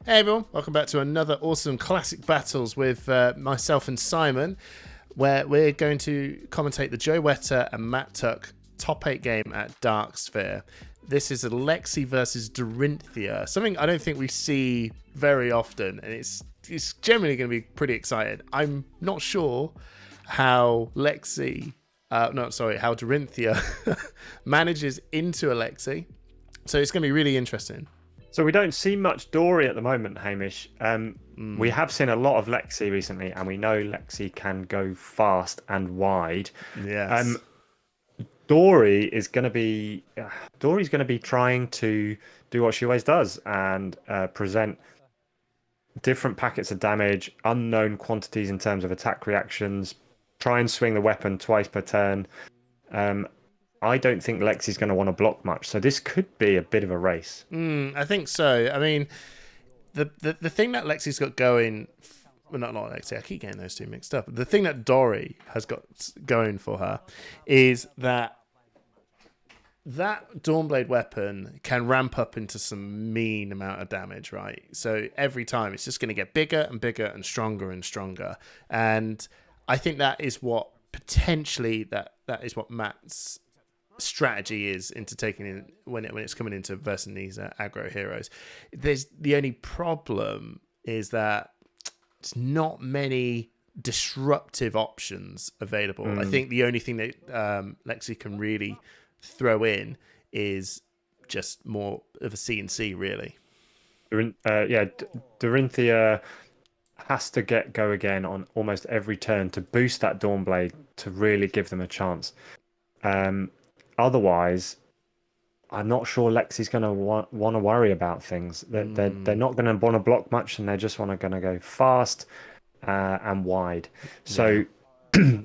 Hey everyone, welcome back to another awesome classic battles with myself and Simon, where we're going to commentate the Joe Wetter and Matt Tuck top 8 game at Dark Sphere. This is a Lexi versus Dorinthea, something I don't think we see very often, and it's generally going to be pretty exciting. I'm not sure how how Dorinthea manages into a Lexi, so it's going to be really interesting. So we don't see much Dory at the moment, Hamish. We have seen a lot of Lexi recently, and we know Lexi can go fast and wide. Yes. Dory's going to be trying to do what she always does and present different packets of damage, unknown quantities in terms of attack reactions, try and swing the weapon twice per turn. I don't think Lexi's going to want to block much, so this could be a bit of a race. I think so. I mean, the thing that Lexi's got going, well, not Lexi. I keep getting those two mixed up. The thing that Dory has got going for her is that Dawnblade weapon can ramp up into some mean amount of damage, right? So every time it's just going to get bigger and bigger and stronger. And I think that is what potentially that is what Matt's strategy is into taking in when it's coming into versing these aggro heroes. There's the only problem is that it's not many disruptive options available. I think the only thing that Lexi can really throw in is just more of a CNC, really. Dorinthea has to go again on almost every turn to boost that Dawnblade to really give them a chance. Otherwise, I'm not sure Lexi's going to want to worry about things. They're not going to want to block much, and they're just going to go fast and wide. So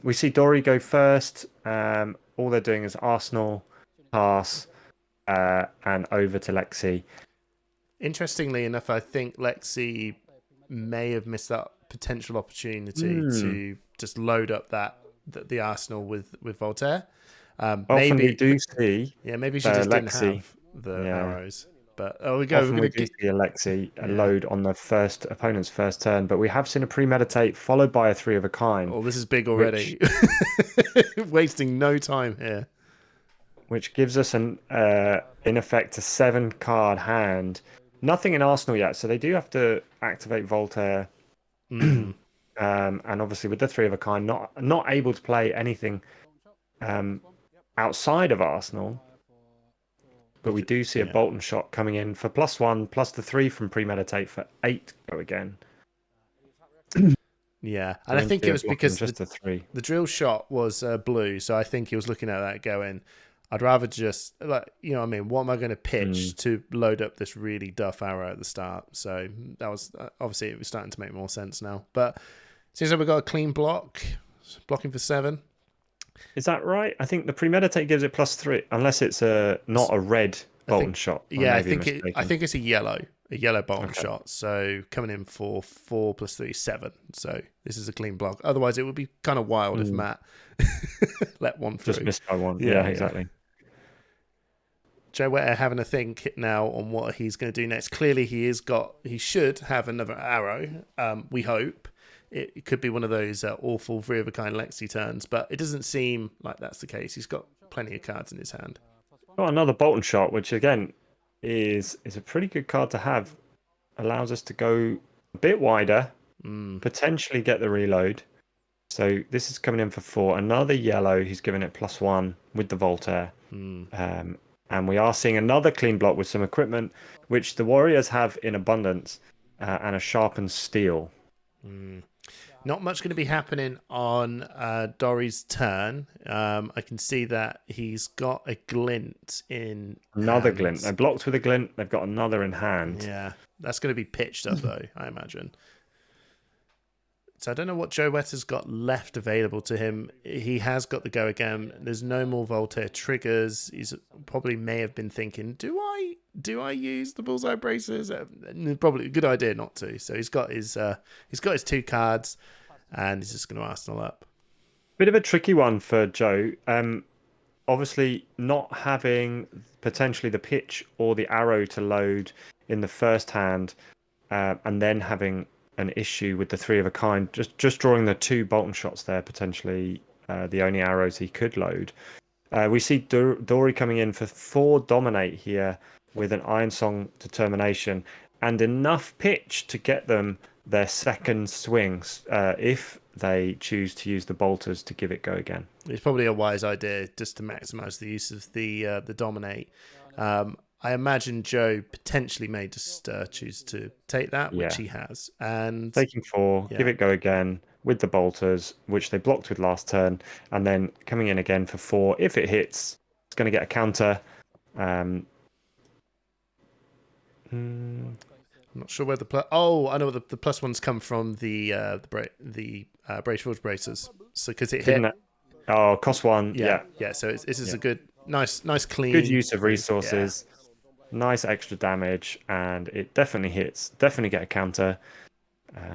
we see Dory go first. All they're doing is Arsenal, pass, and over to Lexi. Interestingly enough, I think Lexi may have missed that potential opportunity to just load up the Arsenal with Voltaire. Maybe we do see. Yeah, maybe she just Lexi, didn't have the arrows. But we do see a Lexi load on the opponent's first turn, but we have seen a premeditate followed by a 3 of a kind. Oh, this is big already. Wasting no time here. Which gives us in effect a 7-card hand. Nothing in Arsenal yet, so they do have to activate Voltaire. And obviously with the 3 of a kind, not able to play anything outside of Arsenal, but we do see a Bolton shot coming in for +1, plus the 3 from premeditate for 8 go again. Yeah, and I think it was because just the 3. The drill shot was blue, so I think he was looking at that going, I'd rather just, what am I going to pitch to load up this really duff arrow at the start? So that was, obviously it was starting to make more sense now. But seems like we've got a clean block, blocking for 7. Is that right? I think the premeditate gives it +3, unless it's not a red Bolton shot. Yeah, I think it's a yellow Bolton shot. So coming in for 4 + 3 7. So this is a clean block. Otherwise, it would be kind of wild if Matt let one through. Just missed by 1. Yeah, exactly. Joe Wetter having a think now on what he's going to do next. Clearly, he should have another arrow. We hope. It could be one of those awful 3 of a kind Lexi turns, but it doesn't seem like that's the case. He's got plenty of cards in his hand. Got another Bolton shot, which again is a pretty good card to have. Allows us to go a bit wider, potentially get the reload. So this is coming in for 4. Another yellow. He's giving it +1 with the Voltaire. And we are seeing another clean block with some equipment, which the Warriors have in abundance, and a sharpened steel. Not much going to be happening on Dory's turn. I can see that he's got a glint in another glint. They blocked with a glint. They've got another in hand. Yeah, that's going to be pitched up though, I imagine. So I don't know what Joe Wetter's got left available to him. He has got the go again. There's no more Voltaire triggers. He's probably may have been thinking, do I use the bullseye braces? Probably a good idea not to. So he's got his 2 cards, and he's just going to Arsenal up. Bit of a tricky one for Joe. Obviously, not having potentially the pitch or the arrow to load in the first hand and then having an issue with the three of a kind, just drawing the 2 Bolton shots there, potentially the only arrows he could load. We see Dory coming in for 4 dominate here with an Iron Song determination and enough pitch to get them their second swings if they choose to use the bolters to give it go again. It's probably a wise idea just to maximise the use of the dominate. I imagine Joe potentially may just choose to take that, which he has. And taking 4, give it go again with the bolters, which they blocked with last turn, and then coming in again for 4. If it hits, it's going to get a counter. I'm not sure where the plus. Oh, I know the plus ones come from the British Forge bracers. So because it hit. Oh, cost 1. Yeah. So this is a good, nice, clean. Good use of resources. Yeah. Nice extra damage, and it definitely hits. Definitely get a counter.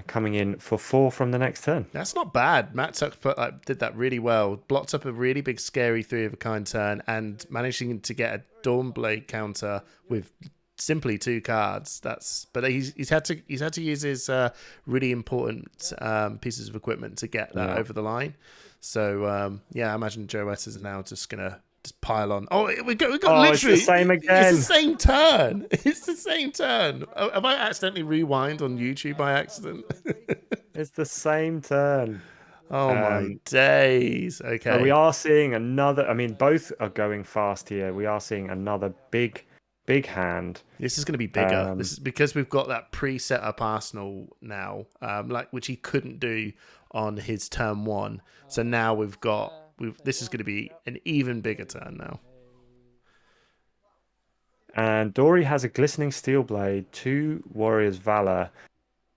Coming in for 4 from the next turn. That's not bad. Matt Tuck did that really well. Blocked up a really big, scary 3 of a kind turn, and managing to get a Dawnblade counter with simply 2 cards. But he's had to use his really important pieces of equipment to get that over the line. So I imagine Joe West is now just gonna just pile on. Oh, we got literally it's the same again. It's the same turn. It's the same turn. Oh, have I accidentally rewind on YouTube by accident? It's the same turn. Oh my days. Okay. So we are seeing another. I mean, both are going fast here. We are seeing another big hand. This is going to be bigger. This is because we've got that pre-set up arsenal now, which he couldn't do on his turn 1. So now this is going to be an even bigger turn now. And Dory has a glistening steel blade, 2 Warrior's Valor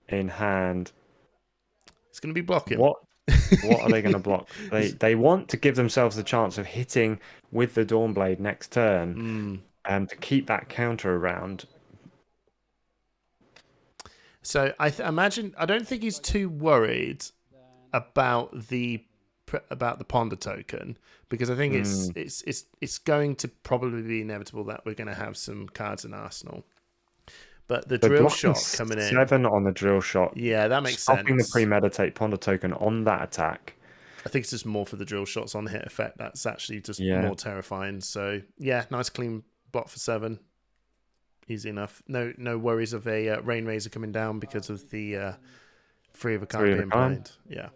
in hand. It's going to be blocking. What are they going to block? They want to give themselves the chance of hitting with the Dawnblade next turn, to keep that counter around. So I imagine I don't think he's too worried about the Ponder token, because I think it's going to probably be inevitable that we're going to have some cards in Arsenal. But the drill shot coming in 7 on the drill shot. Yeah, that makes sense. Stopping the premeditate Ponder token on that attack. I think it's just more for the drill shots on hit effect. That's actually just more terrifying. So yeah, nice clean block for 7. Easy enough. No worries of a Rain Razor coming down because of the 3 of a kind being played. Yeah.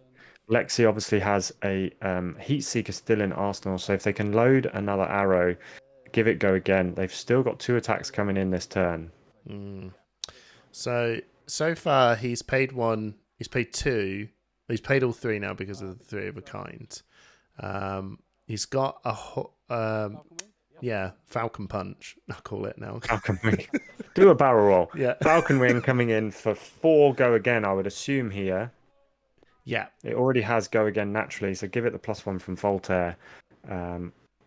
Lexi obviously has a Heat Seeker still in Arsenal, so if they can load another arrow, give it go again. They've still got 2 attacks coming in this turn. So far he's paid 1. He's paid 2. He's paid all 3 now because of the 3 of a kind. He's got a Falcon Punch. I'll call it now. Falcon Wing. Do a barrel roll. Yeah. Falcon Wing coming in for 4 go again, I would assume here. Yeah. It already has go again naturally, so give it the +1 from Voltaire.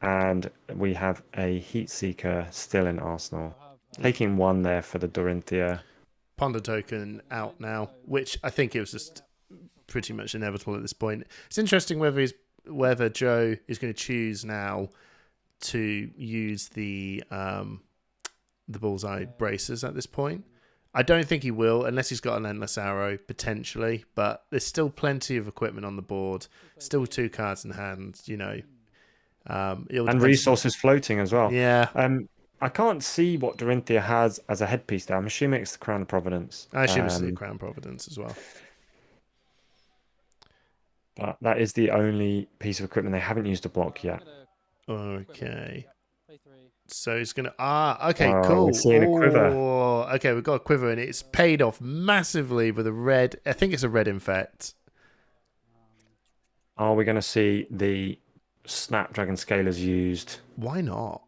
And we have a Heat Seeker still in Arsenal. Taking 1 there for the Dorinthea. Ponder token out now, which I think it was just pretty much inevitable at this point. It's interesting whether Joe is going to choose now to use the bullseye bracers at this point. I don't think he will, unless he's got an endless arrow, potentially. But there's still plenty of equipment on the board. Still 2 cards in hand, and resources floating as well. Yeah. I can't see what Dorinthea has as a headpiece there. I'm assuming it's the Crown of Providence. I assume it's the Crown of Providence as well. But that is the only piece of equipment they haven't used to block yet. Okay. So he's going to... okay, cool. We're seeing a quiver. Okay, we've got a quiver, and it's paid off massively with a red... I think it's a red infect. Are we going to see the Snapdragon Scalers used? Why not?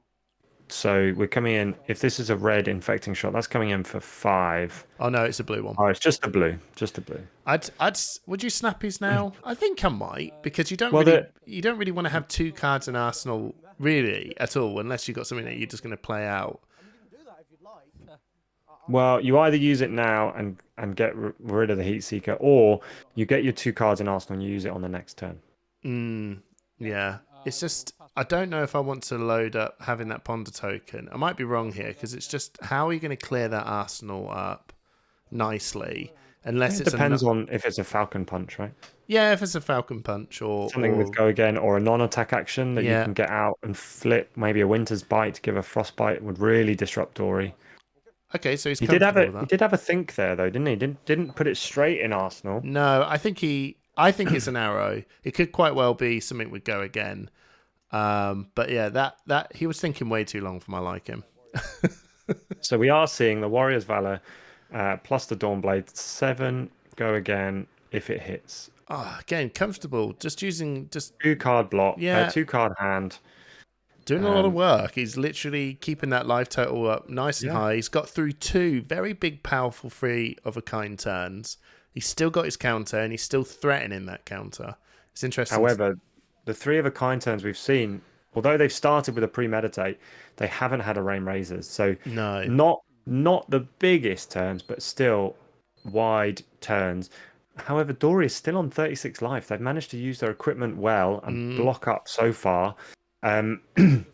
So we're coming in... If this is a red infecting shot, that's coming in for 5. Oh, no, it's a blue one. Oh, it's just the blue. Just the blue. Would you snappies now? I think I might, because you don't really want to have 2 cards in Arsenal... Really, at all, unless you've got something that you're just going to play out. Well, you either use it now and get rid of the Heat Seeker, or you get your 2 cards in Arsenal and you use it on the next turn. Yeah. It's just, I don't know if I want to load up having that Ponder token. I might be wrong here, because it's just, how are you going to clear that Arsenal up? nicely, unless It it's depends on if it's a Falcon Punch, right? yeah, if it's a Falcon Punch Something with go again or a non-attack action that you yeah. can get out and flip. Maybe a Winter's Bite to give a Frostbite would really disrupt Dory. Okay, so he's He did have comfortable a with he that. did have a think there though, didn't he? Didn't put it straight in Arsenal. No, I think it's an arrow. It could quite well be something would go again. But yeah, that he was thinking way too long for my liking. So we are seeing the Warrior's Valor plus the Dawnblade 7 go again if it hits. Oh, again, comfortable. Just using just 2 card block, yeah, 2 card hand. doing a lot of work. He's literally keeping that life total up nice and Yeah. high. He's got through 2 very big, powerful free of a kind turns. He's still got his counter, and he's still threatening that counter. It's interesting. However, the 3 of a kind turns we've seen, although they've started with a premeditate, they haven't had a Rain Razors. So No. not the biggest turns, but still wide turns. However, Dory is still on 36 life. They've managed to use their equipment well and block up so far. They've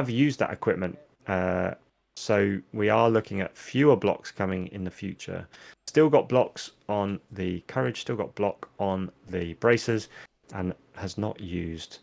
used that equipment. So we are looking at fewer blocks coming in the future. Still got blocks on the Courage, still got block on the Bracers, and has not used.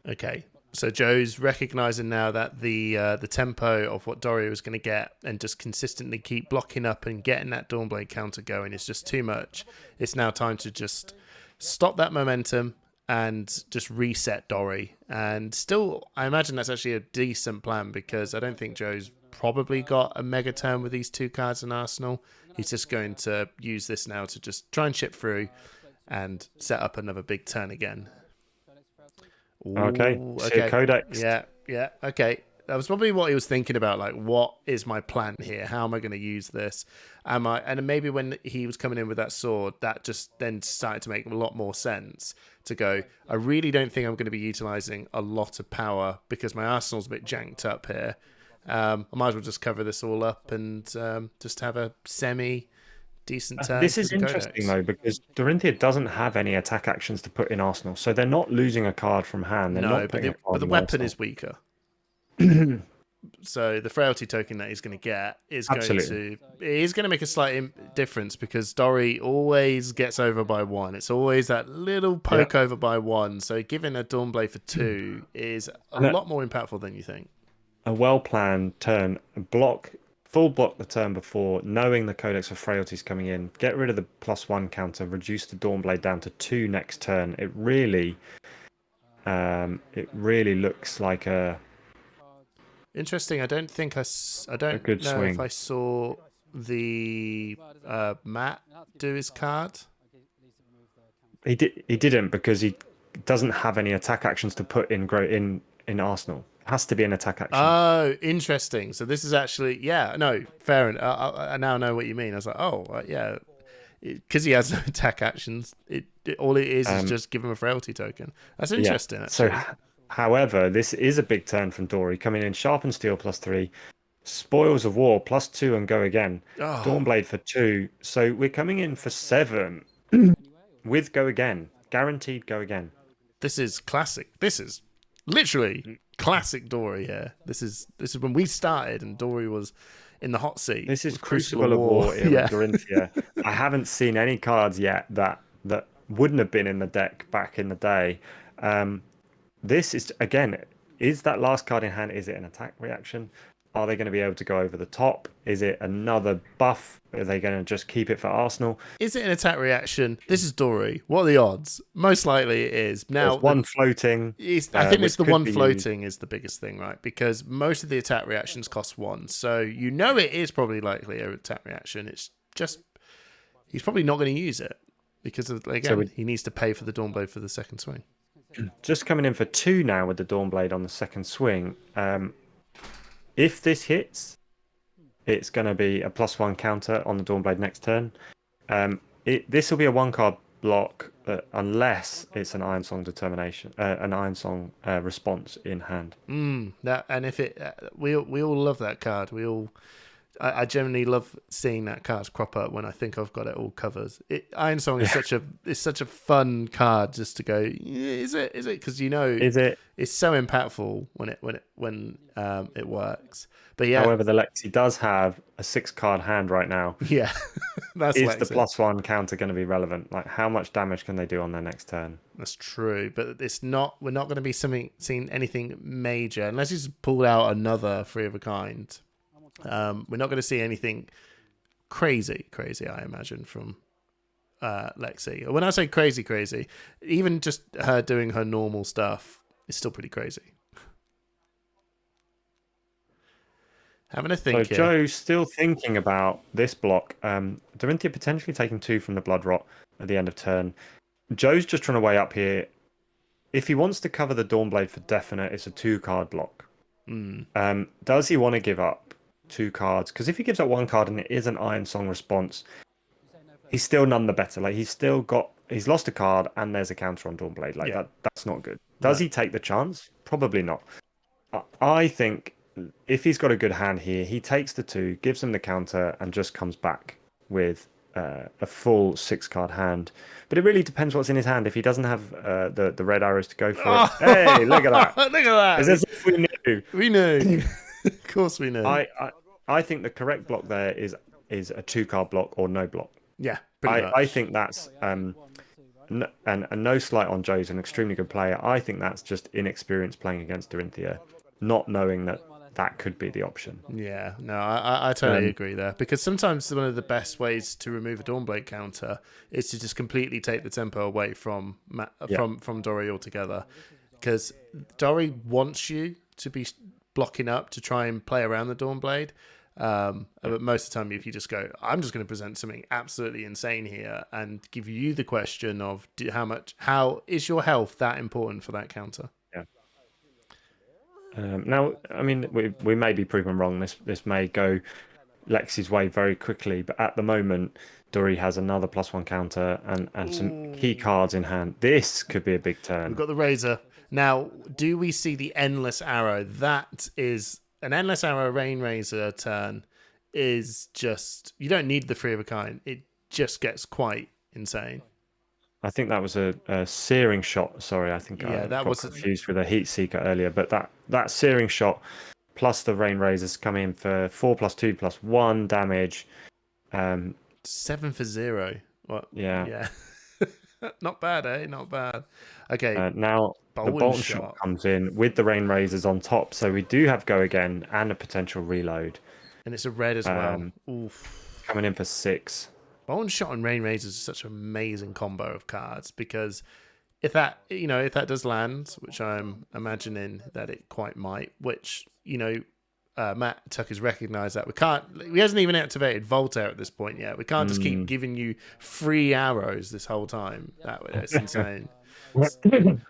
Okay. So Joe's recognizing now that the tempo of what Dory was going to get and just consistently keep blocking up and getting that Dawnblade counter going is just too much. It's now time to just stop that momentum and just reset Dory. And still, I imagine that's actually a decent plan because I don't think Joe's probably got a mega turn with these 2 cards in Arsenal. He's just going to use this now to just try and chip through and set up another big turn again. Ooh, Okay. okay. Codex. Yeah. Okay. That was probably what he was thinking about. Like, what is my plan here? How am I going to use this? And maybe when he was coming in with that sword, that just then started to make a lot more sense to go, I really don't think I'm going to be utilizing a lot of power because my arsenal's a bit janked up here. I might as well just cover this all up and just have a decent turn. This is interesting though because Dorinthea doesn't have any attack actions to put in Arsenal, so they're not losing a card from hand. They're not putting a card but the in weapon Arsenal. is weaker. So the frailty token that he's going to get is going to make a slight difference because Dory always gets over by 1. It's always that little poke over by 1. So giving a Dawnblade for 2 is a lot more impactful than you think. A well-planned turn, full block the turn before, knowing the Codex of Frailties coming in, get rid of the +1 counter, reduce the Dawnblade down to 2 next turn. It really looks like a interesting. I don't know swing. if I saw the Matt do his card. He didn't because he doesn't have any attack actions to put in Arsenal. It has to be an attack action. Oh, interesting. So this is actually fair enough. I now know what you mean. I was like, yeah, because he has no attack actions. All it is just give him a frailty token. That's interesting. Yeah. Actually. So, however, this is a big turn from Dory coming in. Sharpened Steel +3, Spoils of War +2 and go again. Dawnblade for 2. So we're coming in for 7 with go again, guaranteed go again. This is classic. This is literally classic Dory here. This is when we started and Dory was in the hot seat. This is Crucible of War era Dorinthea. I haven't seen any cards yet that wouldn't have been in the deck back in the day. This is, again, is that last card in hand, is it an attack reaction? Are they going to be able to go over the top? Is it another buff? Are they going to just keep it for Arsenal? Is it an attack reaction? This is Dory. What are the odds? Most likely it is. Now, there's one floating. I think it's the one floating is the biggest thing, right? Because most of the attack reactions cost 1. So you know it is probably likely an attack reaction. It's just, he's probably not going to use it because, he needs to pay for the Dawnblade for the second swing. Just coming in for 2 now with the Dawnblade on the second swing. If this hits, it's going to be a +1 counter on the Dawnblade next turn. This will be a 1-card block unless it's an Iron Song response in hand. And if it, we all love that card. We all I generally love seeing that card crop up when I think I've got it all covered. Iron Song is Yeah. such a fun card just to go. Yeah, is it? Because Is it? it's so impactful when it works. But yeah, However, the Lexi does have a 6-card hand right now. yeah, that's Is the Lexi. +1 counter going to be relevant? Like, how much damage can they do on their next turn? That's true, but it's not. We're not going to be seeing anything major unless he's pulled out another three of a kind. We're not going to see anything crazy. I imagine from Lexi. When I say crazy, even just her doing her normal stuff is still pretty crazy. Having a think So here. Joe's still thinking about this block. Dorinthea potentially taking 2 from the Blood Rot at the end of turn. Joe's just trying to weigh up here. If he wants to cover the Dawnblade for definite, it's a 2-card block. Does he want to give up 2 cards? Because if he gives up 1 card and it is an Iron Song response, he's still none the better. Like he's lost a card and there's a counter on Dawnblade. Like that's not good. Does he take the chance? Probably not. I think if he's got a good hand here, he takes the 2, gives him the counter, and just comes back with a full 6-card hand. But it really depends what's in his hand. If he doesn't have the red arrows to go for it, hey, look at that! Look at that! It's as if we knew. We knew. Of course, we knew. I think the correct block there is a 2-card block or no block. Yeah, pretty much. I think that's and no slight on Joe's an extremely good player. I think that's just inexperience playing against Dorinthea, not knowing that could be the option. Yeah, no, I totally agree there. Because sometimes one of the best ways to remove a Dawnblade counter is to just completely take the tempo away from Dory altogether. Because Dory wants you to be blocking up to try and play around the Dawnblade. But most of the time, if you just go, I'm just going to present something absolutely insane here and give you the question of how is your health that important for that counter? Now, I mean, we may be proven wrong. This may go Lexi's way very quickly, but at the moment, Dory has another +1 counter and some key cards in hand. This could be a big turn. We've got the Razor. Now, do we see the Endless Arrow? That is an Endless Arrow Rain Razor turn is just, you don't need the 3 of a kind. It just gets quite insane. I think that was a searing shot. Sorry, I think I got confused with a heat seeker earlier. But that searing shot plus the rain razors come in for 4+2+1 damage. 7 for 0. What? Yeah. Not bad, eh? Not bad. Okay. Now the Bolton shot comes in with the rain razors on top, so we do have go again and a potential reload. And it's a red as well. Oof. Coming in for 6. Bolton Shot and Rain Razors is such an amazing combo of cards because if that does land, which I'm imagining that it quite might, which Matt Tucker's recognised that he hasn't even activated Voltaire at this point yet. We can't just keep giving you free arrows this whole time. That's insane.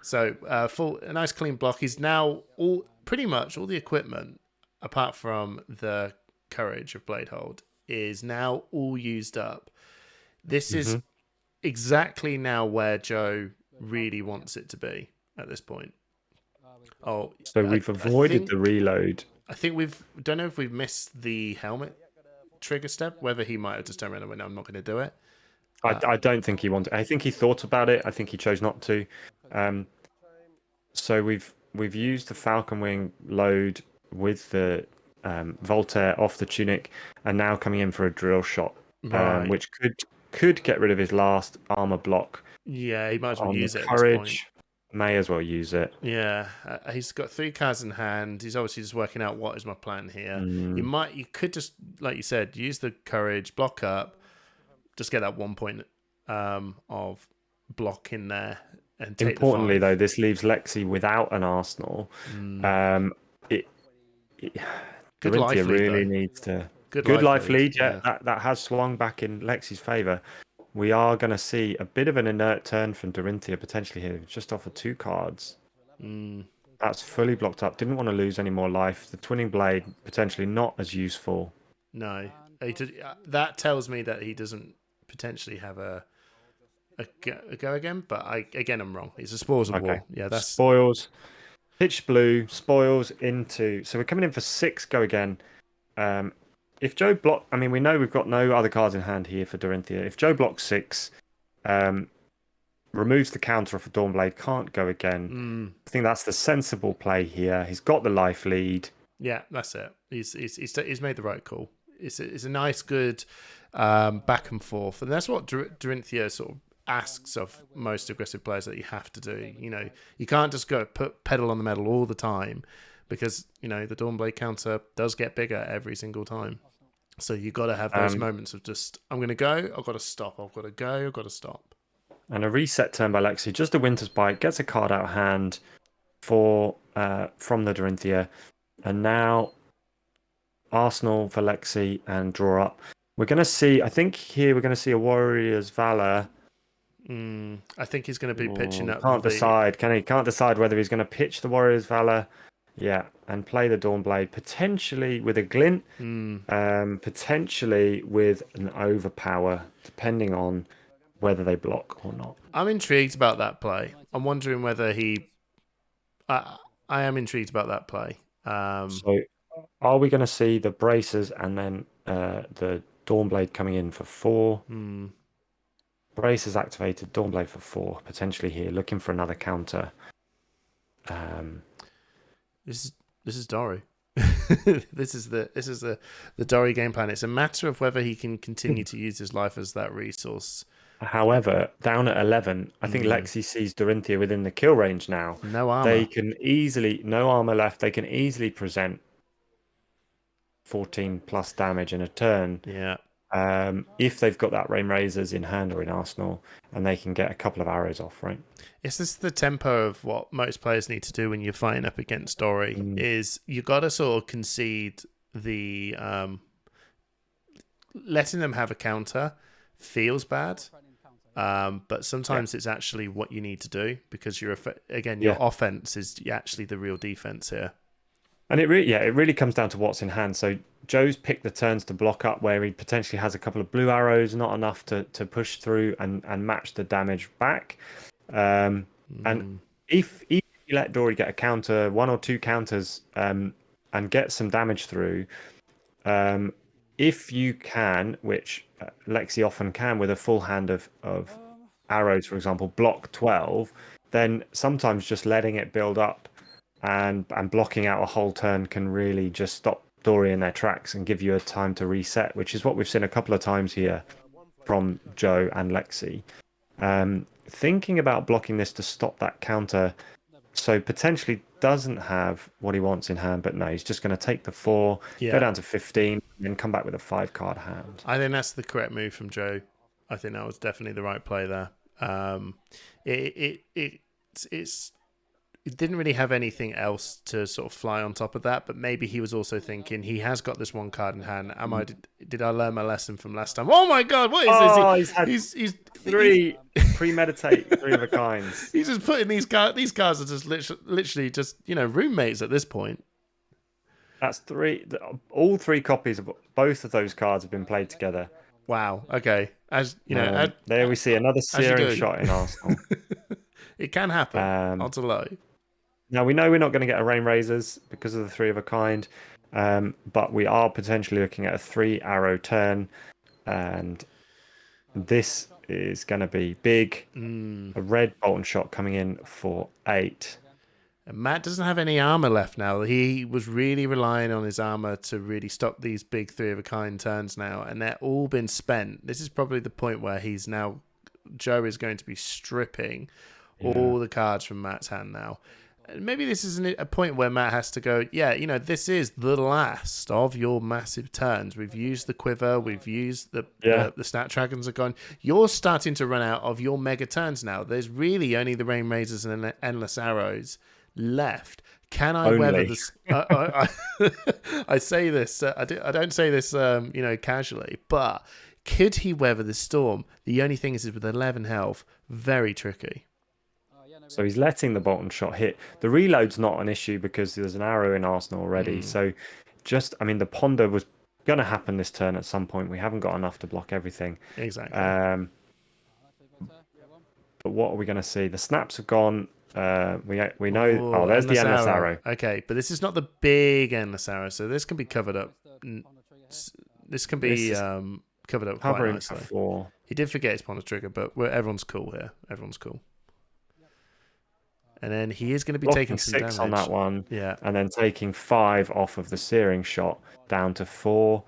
So a nice clean block. He's now pretty much all the equipment apart from the Courage of Bladehold is now all used up. This is exactly now where Joe really wants it to be at this point. So we've avoided the reload. I think don't know if we've missed the helmet trigger step, whether he might have just turned around and went, no, I'm not going to do it. I don't think he wanted. I think he thought about it. I think he chose not to. So we've used the Falcon Wing load with the Voltaire off the tunic, and now coming in for a drill shot, which could get rid of his last armor block. Yeah, he might as well use it. Courage, may as well use it. Yeah, he's got 3 cards in hand. He's obviously just working out what is my plan here. You could just, like you said, use the Courage, block up, just get that 1 point of block in there. And take importantly, though, this leaves Lexi without an arsenal. Dorinthea really needs to. Good life lead, yeah. That has swung back in Lexi's favour. We are going to see a bit of an inert turn from Dorinthea potentially here, just off of 2 cards. That's fully blocked up. Didn't want to lose any more life. The Twinning Blade potentially not as useful. No, that tells me that he doesn't potentially have a go again. But I'm wrong. It's a Spoils of War. Yeah, that's Spoils. Pitch Blue, Spoils into. So we're coming in for 6 go again. if Joe block, I mean, we know we've got no other cards in hand here for Dorinthea. If Joe blocks 6, removes the counter off a Dawnblade, can't go again. I think that's the sensible play here. He's got the life lead. Yeah, that's it. He's made the right call. It's a nice, good back and forth, and that's what Dorinthea sort of asks of most aggressive players that you have to do. You know, you can't just go put pedal on the metal all the time, because you know the Dawnblade counter does get bigger every single time. So you got to have those moments of just, I'm going to go, I've got to stop, I've got to go, I've got to stop. And a reset turn by Lexi, just a Winter's Bite, gets a card out of hand for from the Dorinthea. And now Arsenal for Lexi and draw up. We're going to see, I think here we're going to see a Warrior's Valor. I think he's going to be pitching up. Can't decide, can he? Can't decide whether he's going to pitch the Warrior's Valor. Yeah, and play the Dawnblade, potentially with a glint, potentially with an overpower, depending on whether they block or not. I'm intrigued about that play. I'm wondering whether I am intrigued about that play. So, are we going to see the braces and then the Dawnblade coming in for 4? Braces activated, Dawnblade for 4, potentially here, looking for another counter. This is Dory. This is the Dory game plan. It's a matter of whether he can continue to use his life as that resource. However, down at 11, I think Lexi sees Dorinthea within the kill range now. No armor. They can easily, no armor left. They can easily present 14 plus damage in a turn. Yeah. If they've got that Rain Razors in hand or in Arsenal, and they can get a couple of arrows off, right? Is this the tempo of what most players need to do when you're fighting up against Dory? Is you got to sort of concede the letting them have a counter feels bad, but sometimes it's actually what you need to do, because your offense is actually the real defense here. And it really comes down to what's in hand. So Joe's picked the turns to block up where he potentially has a couple of blue arrows, not enough to push through and match the damage back. And if you let Dory get a counter, 1 or 2 counters, and get some damage through, if you can, which Lexi often can with a full hand of arrows, for example, block 12, then sometimes just letting it build up and blocking out a whole turn can really just stop Dory in their tracks and give you a time to reset, which is what we've seen a couple of times here from Joe and Lexi. Thinking about blocking this to stop that counter, so potentially doesn't have what he wants in hand, but no, he's just going to take the 4, go down to 15, and then come back with a 5-card hand. I think that's the correct move from Joe. I think that was definitely the right play there. It didn't really have anything else to sort of fly on top of that, but maybe he was also thinking he has got this 1 card in hand. Did I learn my lesson from last time? Oh my God, what is this? He's 3 premeditate 3 of a kinds. He's just putting these cards. These cards are just literally just roommates at this point. That's 3. All 3 copies of both of those cards have been played together. Wow. Okay. As you know, there we see another searing shot in Arsenal. It can happen. Odds are low. Now, we know we're not going to get a Rain Razors because of the 3 of a kind, but we are potentially looking at a 3-arrow turn, and this is going to be big. A red bolt and shot coming in for 8. And Matt doesn't have any armor left now. He was really relying on his armor to really stop these big 3 of a kind turns now, and they're all been spent. This is probably the point where Joe is going to be stripping all the cards from Matt's hand now. Maybe this is a point where Matt has to go, this is the last of your massive turns. We've used the quiver. We've used the Snapdragons are gone. You're starting to run out of your mega turns now. There's really only the Rain Razors and Endless Arrows left. Can I weather this? I say this. I don't say this, casually. But could he weather the storm? The only thing is with 11 health, very tricky. So he's letting the bolt and shot hit. The reload's not an issue because there's an arrow in Arsenal already. So the ponder was going to happen this turn at some point. We haven't got enough to block everything. Exactly. But what are we going to see? The snaps have gone. We know. There's the endless arrow. Okay, but this is not the big endless arrow, so this can be covered up This can This be is covered up quite covering for nicely. 4. He did forget his Ponder Trigger, but everyone's cool here. Everyone's cool. And then he is going to be taking Blocking some 6 on damage. that one. Yeah. And then taking 5 off of the searing shot down to 4.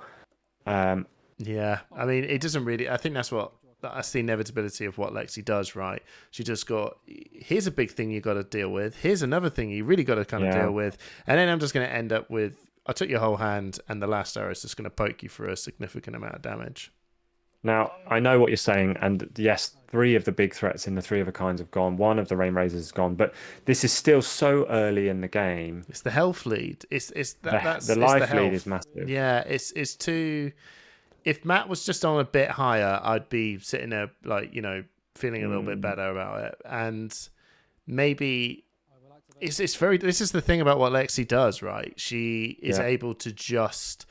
Yeah. I mean, it doesn't really. I think that's the inevitability of what Lexi does, right? She just got, here's a big thing you got to deal with. Here's another thing you really got to kind of deal with. And then I'm just going to end up with, I took your whole hand, and the last arrow is just going to poke you for a significant amount of damage. Now, I know what you're saying, and yes, 3 of the big threats in the 3 of a kinds have gone. 1 of the Rain Razors is gone, but this is still so early in the game. It's the health lead. The life lead is massive. Yeah, it's too. If Matt was just on a bit higher, I'd be sitting there like, feeling a little bit better about it. And maybe it's very. This is the thing about what Lexi does, right? She is able to just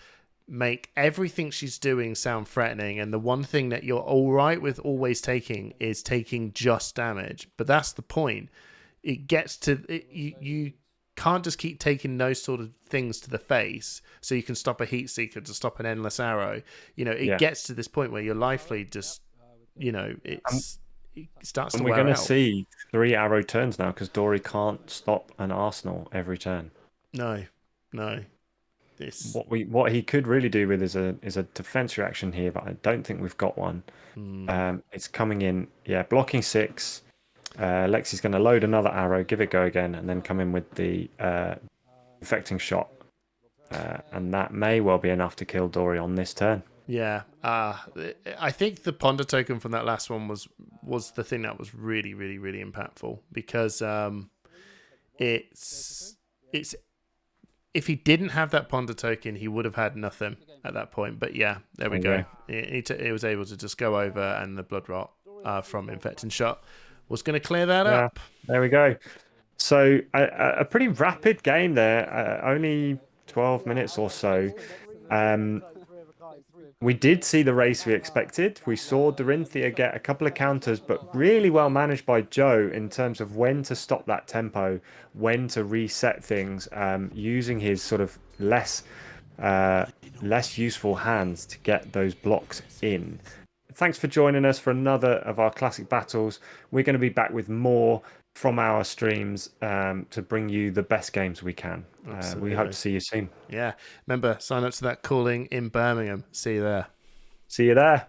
make everything she's doing sound threatening, and the one thing that you're all right with always taking is taking just damage. But that's the point. It gets to you can't just keep taking those sort of things to the face so you can stop a heat seeker, to stop an endless arrow. It gets to this point where your life lead just it starts to and wear we're going out. to see 3 arrow turns now because Dory can't stop an arsenal every turn. No. What he could really do with is a defense reaction here, but I don't think we've got one. It's coming in, blocking 6. Lexi's going to load another arrow, give it go again, and then come in with the infecting shot, and that may well be enough to kill Dory on this turn. Yeah, I think the Ponder token from that last one was the thing that was really, really, really impactful, because it's if he didn't have that Ponder token, he would have had nothing at that point. But yeah, there we go. He was able to just go over, and the Blood Rot from infecting shot was going to clear that up. There we go. So a pretty rapid game there, only 12 minutes or so. We did see the race we expected. We saw Dorinthea get a couple of counters, but really well managed by Joe in terms of when to stop that tempo, when to reset things, using his sort of less useful hands to get those blocks in. Thanks for joining us for another of our classic battles. We're going to be back with more from our streams to bring you the best games we can. We hope to see you soon. Yeah. Remember, sign up to that calling in Birmingham. See you there. See you there.